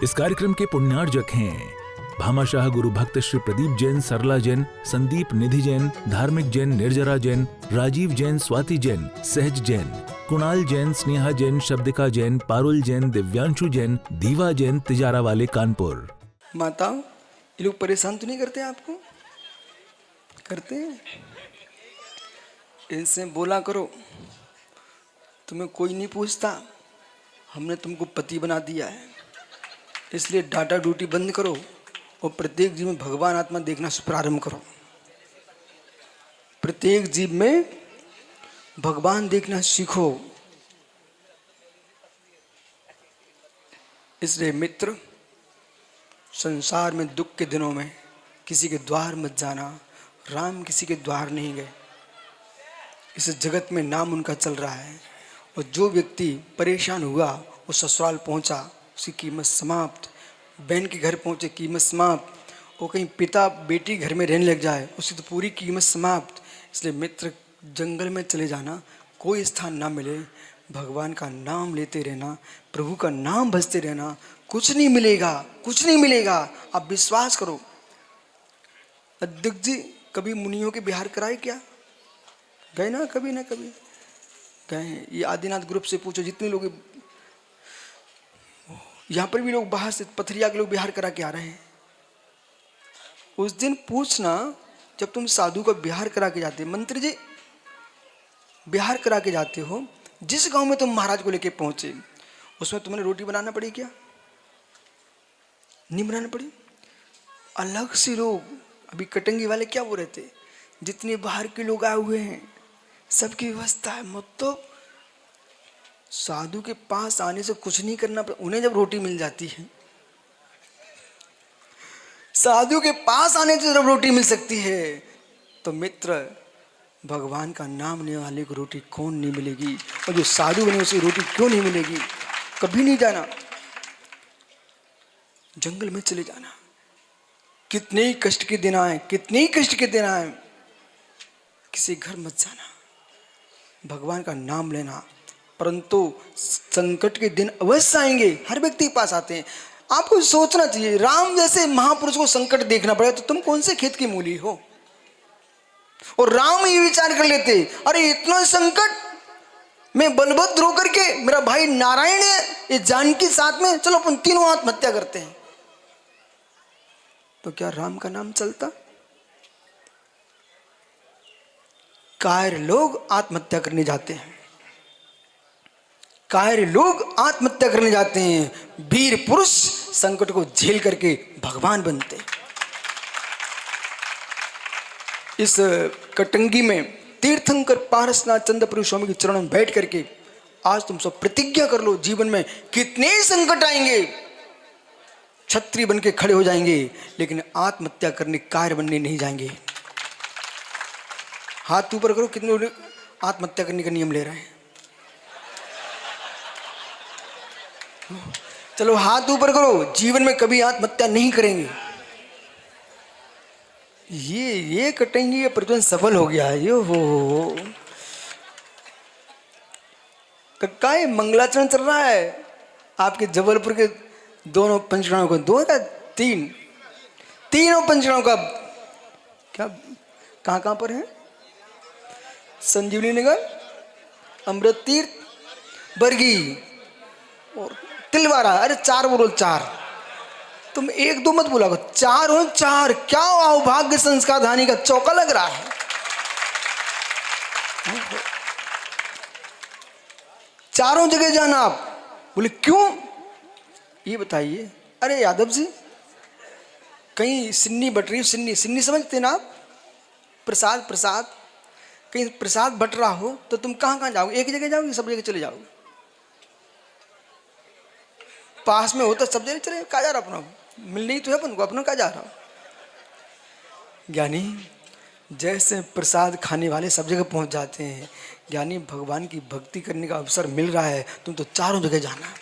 इस कार्यक्रम के पुण्यार्जक हैं भामाशाह गुरु भक्त श्री प्रदीप जैन, सरला जैन, संदीप निधि जैन, धार्मिक जैन, निर्जरा जैन, राजीव जैन, स्वाति जैन, सहज जैन, कुणाल जैन, स्नेहा जैन, शब्दिका जैन, पारुल जैन, दिव्यांशु जैन, दीवा जैन, तिजारा वाले कानपुर। माता, ये लोग परेशान तो नहीं करते आपको? करते हैं? इनसे बोला करो, तुम्हें कोई नहीं पूछता, हमने तुमको पति बना दिया है, इसलिए डाटा ड्यूटी बंद करो और प्रत्येक जीव में भगवान आत्मा देखना प्रारंभ करो। प्रत्येक जीव में भगवान देखना सीखो। इसलिए मित्र, संसार में दुख के दिनों में किसी के द्वार मत जाना। राम किसी के द्वार नहीं गए, इस जगत में नाम उनका चल रहा है। और जो व्यक्ति परेशान हुआ वो ससुराल पहुंचा, उसकी कीमत समाप्त। बहन के घर पहुंचे, कीमत समाप्त। वो कहीं पिता बेटी घर में रहने लग जाए, उसकी तो पूरी कीमत समाप्त। इसलिए मित्र, जंगल में चले जाना, कोई स्थान ना मिले, भगवान का नाम लेते रहना, प्रभु का नाम भजते रहना। कुछ नहीं मिलेगा, कुछ नहीं मिलेगा, आप विश्वास करो। अध्यक्ष जी कभी मुनियों के बिहार कराए क्या? गए ना? कभी ना कभी गए हैं। ये आदिनाथ ग्रुप से पूछो, जितने लोग यहाँ पर भी लोग बाहर से पथरिया के लोग बिहार करा के आ रहे हैं। उस दिन पूछना, जब तुम साधु का बिहार करा के जाते, मंत्री जी बिहार करा के जाते हो, जिस गांव में तुम महाराज को लेके पहुंचे, उसमें तुमने रोटी बनाना पड़ी क्या? नहीं बनाना पड़ी। अलग से लोग, अभी कटंगी वाले क्या वो रहते, जितने बाहर के लोग आए हुए हैं सबकी व्यवस्था है। मतलब साधु के पास आने से कुछ नहीं करना पड़ता, उन्हें जब रोटी मिल जाती है। साधु के पास आने से जब रोटी मिल सकती है, तो मित्र, भगवान का नाम लेने वाले को रोटी कौन नहीं मिलेगी? और जो साधु बने उसे रोटी क्यों नहीं मिलेगी? कभी नहीं जाना, जंगल में चले जाना। कितने ही कष्ट के दिन आए, कितने ही कष्ट के दिन आए, किसी घर मत जाना, भगवान का नाम लेना। परंतु संकट के दिन अवश्य आएंगे, हर व्यक्ति के पास आते हैं। आपको सोचना चाहिए, राम जैसे महापुरुष को संकट देखना पड़ेगा तो तुम कौन से खेत की मूली हो? और राम ये विचार कर लेते, अरे इतना संकट, मैं बलभद्र होकर के, मेरा भाई नारायण है, ये जानकी साथ में, चलो अपन तीनों आत्महत्या करते हैं। तो क्या राम का नाम चलता? कायर लोग आत्महत्या करने जाते हैं, कायर लोग आत्महत्या करने जाते हैं। वीर पुरुष संकट को झेल करके भगवान बनते। इस कटंगी में तीर्थंकर पारसनाथ चंद्रपुरी स्वामी के चरणों में बैठ करके आज तुम सब प्रतिज्ञा कर लो, जीवन में कितने संकट आएंगे, क्षत्रिय बन के खड़े हो जाएंगे, लेकिन आत्महत्या करने, कायर बनने नहीं जाएंगे। हाथ ऊपर करो, कितने लोग आत्महत्या करने का नियम ले रहे हैं? चलो हाथ ऊपर करो, जीवन में कभी आत्महत्या नहीं करेंगे। ये कटेंगे, ये प्रतिबंध सफल हो गया है। ये हो काय मंगलाचरण चल रहा है आपके जबलपुर के दोनों पंचगणों को, दो का तीनों पंचगणों का क्या, कहाँ पर है? संजीवनी नगर, अमृत तीर्थ, बरगी और तिलवारा। अरे चार बोलो, चार। तुम एक दो मत बोला, चार हो, चार। क्या अभाग्य संस्कार धानी का चौका लग रहा है। चारों जगह जाना आप। बोले क्यों, ये बताइए। अरे यादव जी, कहीं सिन्नी बट रही, सिन्नी समझते ना आप? प्रसाद कहीं प्रसाद बट रहा हो तो तुम कहाँ जाओगे? एक जगह जाओगे, सब जगह चले जाओगे? पास में हो तो सब जगह चले, कहाँ जा रहा अपना? मिलने ही तो है अपन को, अपना कहाँ जा रहा? ज्ञानी जैसे प्रसाद खाने वाले सब जगह पहुंच जाते हैं, ज्ञानी भगवान की भक्ति करने का अवसर मिल रहा है, तुम तो चारों जगह जाना।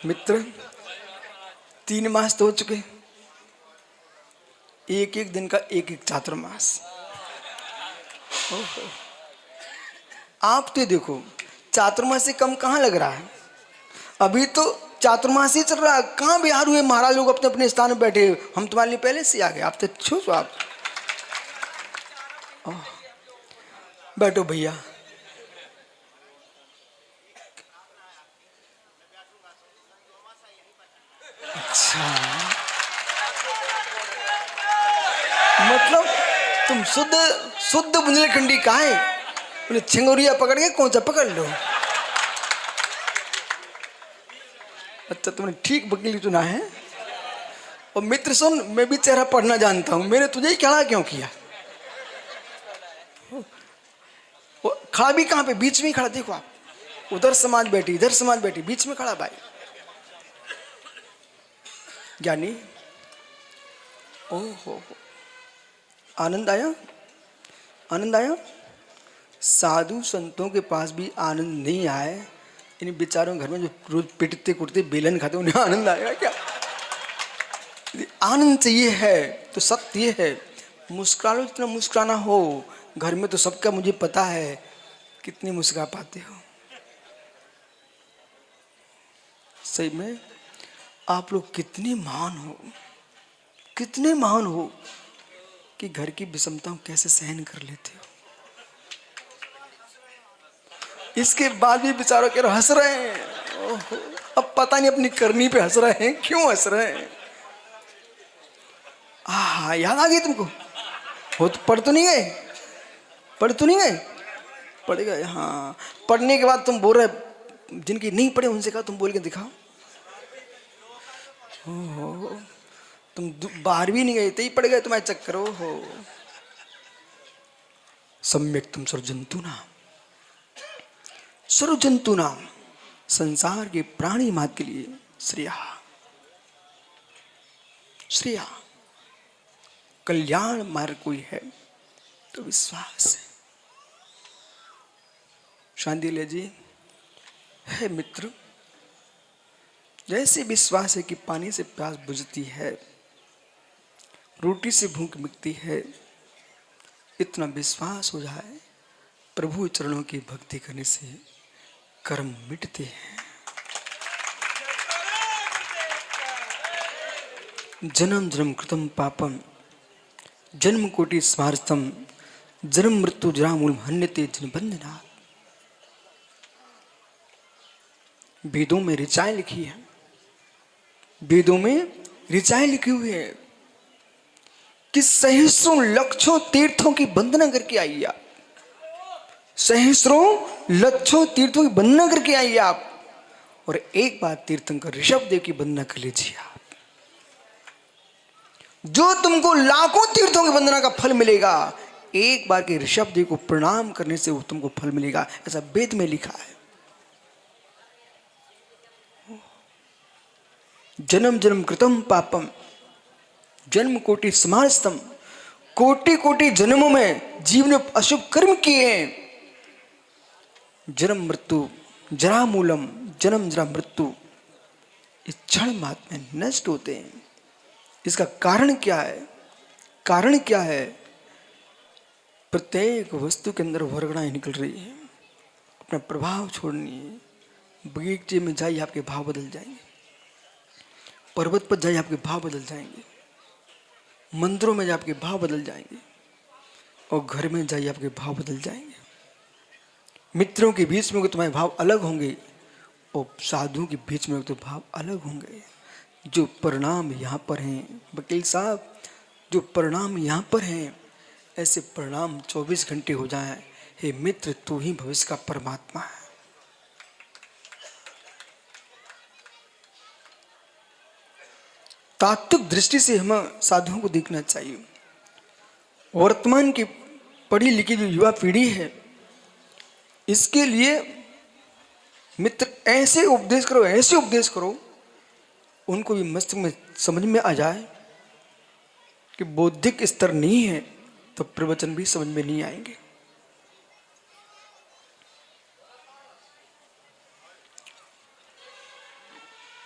मित्र, 3 मास तो हो चुके, एक एक दिन का एक एक चातुर्मास। आप तो देखो, चातुर्मासी कम कहाँ लग रहा है, अभी तो चातुर्मासी चल रहा है। कहाँ बिहार हुए, महाराज लोग अपने अपने स्थान में बैठे, हम तुम्हारे लिए पहले से आ गए, आप तो छो आप बैठो भैया। अच्छा, मतलब तुम शुद्ध शुद्ध बुंदेलखंडी कहाँ है, बोले छिंगोरिया पकड़ के कौन सा पकड़ लो। अच्छा, तुमने ठीक वकील चुना है। और मित्र सुन, मैं भी चेहरा पढ़ना जानता हूं, मैंने तुझे ही खड़ा क्यों किया। वो खड़ा भी कहाँ पे, बीच में ही खड़ा, देखो आप, उधर समाज बैठी इधर समाज बैठी, बीच में खड़ा भाई ज्ञानी। ओहो, आनंद आया, आनंद आया। साधु संतों के पास भी आनंद नहीं आए, इन बेचारों घर में जो रोज पिटते कुटते बेलन खाते उन्हें आनंद आएगा क्या। आनंद चाहिए है तो सत्य ये है, मुस्कुरा लो जितना मुस्कुराना हो। घर में तो सबका मुझे पता है कितनी मुस्कुरा पाते हो। सही में आप लोग कितने महान हो, कितने महान हो कि घर की विषमताओं कैसे सहन कर लेते हो। इसके बाद भी बेचारों के हंस रहे हैं। ओहो, अब पता नहीं अपनी करनी पे हंस रहे हैं, क्यों हंस रहे हैं। याद आ गई तुमको, हो तो पढ़ तो नहीं गए, पढ़ तो नहीं गए, पढ़ गए। हाँ, पढ़ने के बाद तुम बोल रहे, जिनकी नहीं पढ़े उनसे कहा तुम बोल के दिखाओ। ओहो, तुम 12वीं नहीं गए, ही पढ़ गए तुम्हारे चक्कर। हो सम्यक तुम सर्वजंतु नाम, सर्वजंतु नाम, संसार के प्राणी मात्र के लिए श्रेया, श्रेया कल्याण मार्ग कोई है तो विश्वास है। शांति ले जी है मित्र, जैसे विश्वास है कि पानी से प्यास बुझती है, रोटी से भूख मिटती है, इतना विश्वास हो जाए प्रभु चरणों की भक्ति करने से कर्म मिटते हैं। जन्म जन्म कृतम पापम जन्म कोटि स्मारतम जन्म मृत्यु जरा मूल हन्यते जनबंधना। वेदों में ऋचाएं लिखी है, वेदों में ऋचाएं लिखी हुई है कि सहस्रों लक्षों तीर्थों की वंदना करके आइए आप, सहस्रों लक्षों तीर्थों की वंदना करके आइए आप, और एक बार तीर्थंकर ऋषभ देव की वंदना कर लीजिए आप। जो तुमको लाखों तीर्थों की वंदना का फल मिलेगा, एक बार के ऋषभ देव को प्रणाम करने से तुमको फल मिलेगा, ऐसा वेद में लिखा है। जन्म जन्म कृतम पापम जन्म कोटि समास्तम, कोटि कोटि जन्मों में जीव ने अशुभ कर्म किए हैं। जन्म मृत्यु जरा मूलम, जन्म जरा मृत्यु इस क्षण मात्र में नष्ट होते हैं। इसका कारण क्या है, कारण क्या है। प्रत्येक वस्तु के अंदर वर्गणाएं निकल रही है, अपना प्रभाव छोड़नी है। बगीचे में जाइए आपके भाव बदल जाएंगे, पर्वत पर जाइए आपके भाव बदल जाएंगे, मंदिरों में जाइए आपके भाव बदल जाएंगे, और घर में जाइए आपके भाव बदल जाएंगे। मित्रों के बीच में तुम्हारे भाव अलग होंगे, और साधुओं के बीच में तो भाव अलग होंगे। जो परिणाम यहाँ पर हैं वकील साहब, जो परिणाम यहाँ पर हैं, ऐसे परिणाम 24 घंटे हो जाएं। हे मित्र, तू ही भविष्य का परमात्मा है। तात्विक दृष्टि से हमें साधुओं को देखना चाहिए। वर्तमान की पढ़ी लिखी जो युवा पीढ़ी है, इसके लिए मित्र ऐसे उपदेश करो, ऐसे उपदेश करो, उनको भी मस्तिष्क में समझ में आ जाए कि बौद्धिक स्तर नहीं है तो प्रवचन भी समझ में नहीं आएंगे।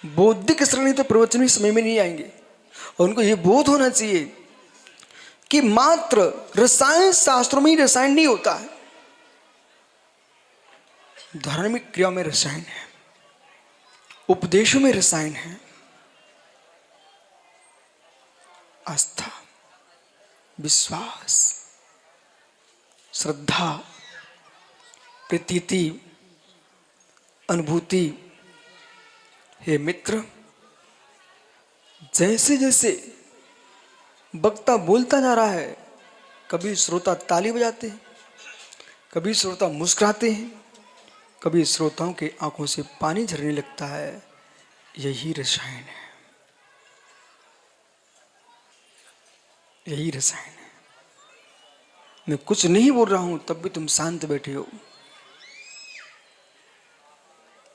बौद्धिक स्तर नहीं तो प्रवचन भी समझ में नहीं आएंगे। और उनको ये बोध होना चाहिए कि मात्र रसायन शास्त्रों में ही रसायन नहीं होता है। धार्मिक क्रिया में रसायन है, उपदेशों में रसायन है। आस्था, विश्वास, श्रद्धा, प्रतीति, अनुभूति। हे मित्र, जैसे जैसे वक्ता बोलता जा रहा है, कभी श्रोता ताली बजाते हैं, कभी श्रोता मुस्कुराते हैं, कभी श्रोताओं के आंखों से पानी झरने लगता है। यही रसायन है, यही रसायन है। मैं कुछ नहीं बोल रहा हूं तब भी तुम शांत बैठे हो।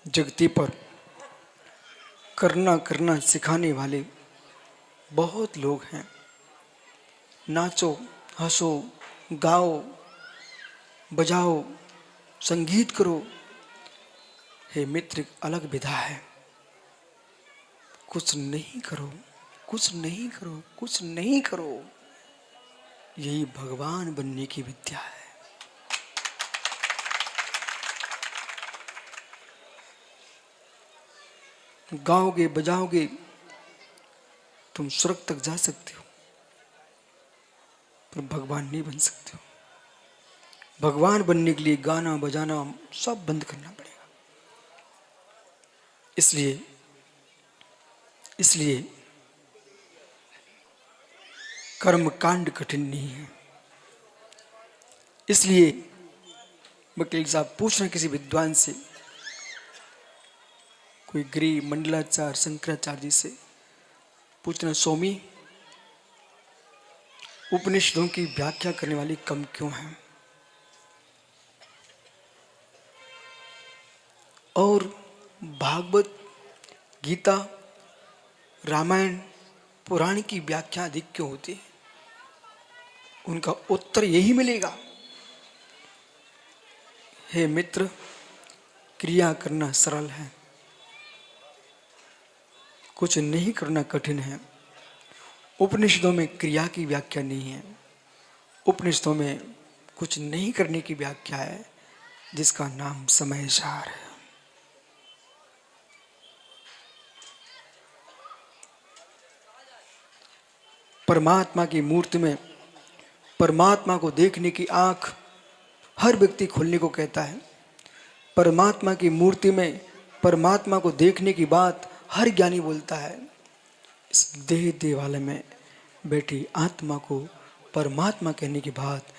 जगती पर करना करना सिखाने वाले बहुत लोग हैं। नाचो, हंसो, गाओ, बजाओ, संगीत करो। हे मित्र, एक अलग विधा है। कुछ नहीं करो, कुछ नहीं करो, कुछ नहीं करो। यही भगवान बनने की विद्या है। गाओगे, बजाओगे, तुम स्वर्ग तक जा सकते हो, पर भगवान नहीं बन सकते हो। भगवान बनने के लिए गाना बजाना सब बंद करना पड़ेगा। इसलिए कर्म कांड कठिन नहीं है। इसलिए वकील साहब पूछना किसी विद्वान से, कोई गिरी मंडलाचार्य शंकराचार्य जी से पूछना, स्वामी उपनिषदों की व्याख्या करने वाले कम क्यों हैं? और भागवत, गीता, रामायण, पुराण की व्याख्या अधिक क्यों होती है? उनका उत्तर यही मिलेगा, हे मित्र, क्रिया करना सरल है, कुछ नहीं करना कठिन है। उपनिषदों में क्रिया की व्याख्या नहीं है, उपनिषदों में कुछ नहीं करने की व्याख्या है, जिसका नाम समय सार है। परमात्मा की मूर्ति में परमात्मा को देखने की आंख हर व्यक्ति खोलने को कहता है। परमात्मा की मूर्ति में परमात्मा को देखने की बात हर ज्ञानी बोलता है। इस देह देवालय में बैठी आत्मा को परमात्मा कहने की बात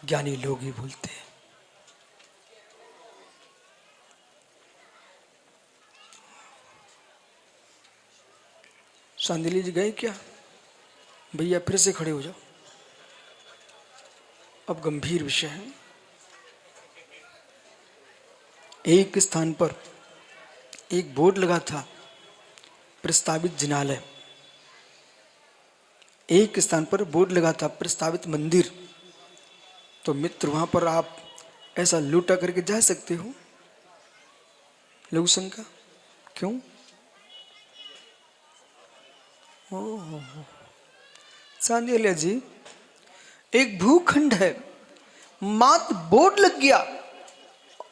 ज्ञानी लोग ही बोलते हैं। सांदिली जी गए क्या? भैया फिर से खड़े हो जाओ, अब गंभीर विषय है। एक स्थान पर एक बोर्ड लगा था, प्रस्तावित जिनालय। एक स्थान पर बोर्ड लगा था, प्रस्तावित मंदिर। तो मित्र, वहां पर आप ऐसा लूटा करके जा सकते हो? लघु शंका क्यों? ओह सांदिल्या जी, एक भूखंड है, मात्र बोर्ड लग गया,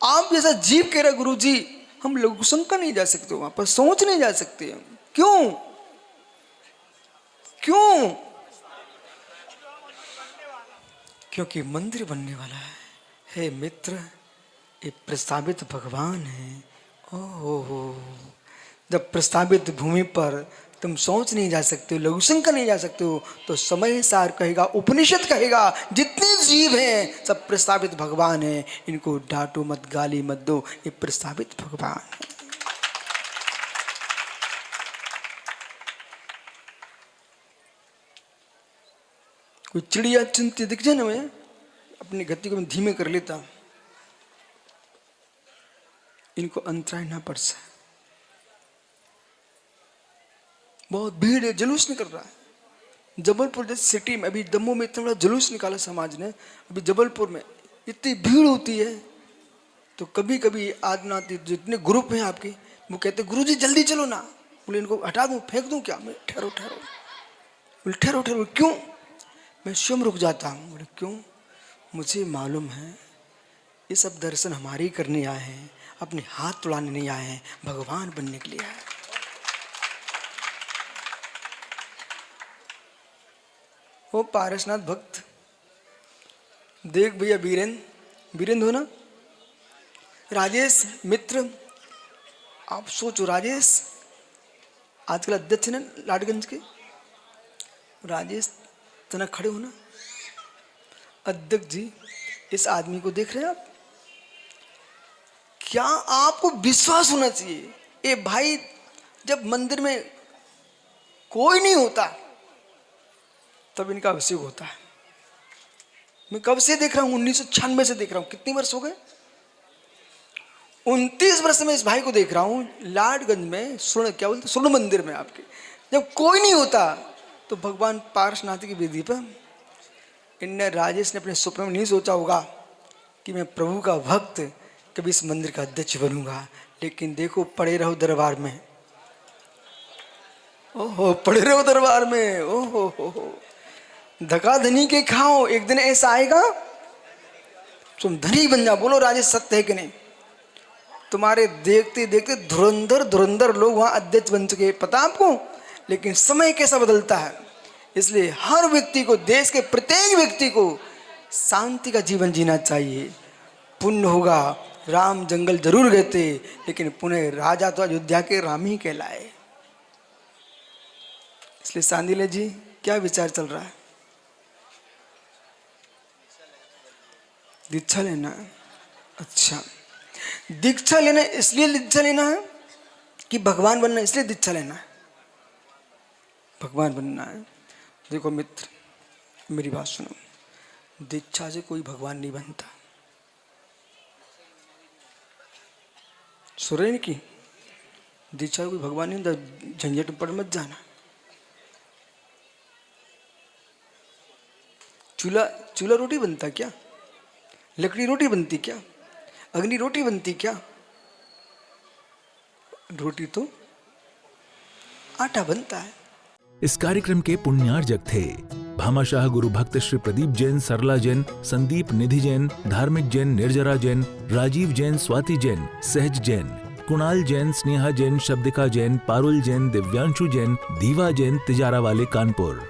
आप जैसा जीव कह रहे गुरु जी हम लघु शंका नहीं जा सकते, वहां पर सोच नहीं जा सकते। क्यों? क्यों? क्योंकि मंदिर बनने वाला है। हे मित्र, ये प्रस्तावित भगवान है। ओहो, जब प्रस्तावित भूमि पर तुम सोच नहीं जा सकते हो, लघु शंका नहीं जा सकते हो, तो समय सार कहेगा, उपनिषद कहेगा, जितने जीव हैं सब प्रस्तावित भगवान हैं, इनको डांटो मत, गाली मत दो, ये प्रस्तावित भगवान है। कोई चिड़िया चुनती दिख जाए ना, मैं अपनी गति को मैं धीमे कर लेता, इनको अंतराय ना पड़ सके। बहुत भीड़ है, जुलूस निकल रहा है। जबलपुर जैसे सिटी में, अभी दमोह में इतना बड़ा जुलूस निकाला समाज ने, अभी जबलपुर में इतनी भीड़ होती है, तो कभी कभी आदनाती जितने ग्रुप हैं आपके, वो कहते गुरु जी जल्दी चलो ना। बोले इनको हटा दूं, फेंक दूं क्या? मैं ठहरो ठहरो। बोले ठहरो ठहरो, क्यों? मैं स्वयं रुक जाता हूँ। बोले क्यों? मुझे मालूम है ये सब दर्शन हमारे ही करने आए हैं, अपने हाथ तुड़ाने नहीं आए हैं, भगवान बनने के लिए आए। वो पारसनाथ भक्त, देख भैया वीरेंद्र हो ना, राजेश मित्र, आप सोचो राजेश आजकल अध्यक्ष ने लाडगंज के, राजेश तना खड़े हो ना, अध्यक्ष जी इस आदमी को देख रहे हैं आप, क्या आपको विश्वास होना चाहिए। ए भाई, जब मंदिर में कोई नहीं होता तब इनका अभिषेक होता है। मैं कब से देख रहा हूं, 1996 से देख रहा हूं, कितने वर्ष हो गए, 29 वर्ष में इस भाई को देख रहा हूं लाडगंज में, स्वर्ण मंदिर में आपके, जब कोई नहीं होता तो भगवान पार्श्वनाथ की वेदी पर इनने, राजेश ने अपने स्वप्न में नहीं सोचा होगा कि मैं प्रभु का भक्त कभी इस मंदिर का अध्यक्ष बनूंगा, लेकिन देखो पड़े रहो दरबार में, ओहो पड़े रहो दरबार में, ओहो हो धका धनी के खाओ, एक दिन ऐसा आएगा तुम धनी बन जाओ। बोलो राजेश सत्य है कि नहीं। तुम्हारे देखते देखते धुरंधर लोग वहां अध्यक्ष बन चुके, पता आपको, लेकिन समय कैसा बदलता है। इसलिए हर व्यक्ति को, देश के प्रत्येक व्यक्ति को शांति का जीवन जीना चाहिए। पुण्य होगा, राम जंगल जरूर गए थे, लेकिन पुनः राजा तो अयोध्या के राम ही कहलाए। इसलिए सांदीले जी क्या विचार चल रहा है, दीक्षा लेना है। अच्छा, दीक्षा लेना इसलिए दीक्षा लेना है कि भगवान बनना, इसलिए दीक्षा लेना है, भगवान बनना है। देखो मित्र, मेरी बात सुनो, दीक्षा से कोई भगवान नहीं बनता। सुन रहे की दीक्षा कोई भगवान नहीं बनता, झंझट में पड़ मत जाना। चूल्हा रोटी बनता क्या, लकड़ी रोटी बनती क्या, अग्नि रोटी बनती क्या, रोटी तो आटा बनता है। इस कार्यक्रम के पुण्यार्जक थे भामाशाह गुरु भक्त श्री प्रदीप जैन, सरला जैन, संदीप निधि जैन, धार्मिक जैन, निर्जरा जैन, राजीव जैन, स्वाति जैन, सहज जैन, कुणाल जैन, स्नेहा जैन, शब्दिका जैन, पारुल जैन, दिव्यांशु जैन, दीवा जैन, तिजारा वाले कानपुर।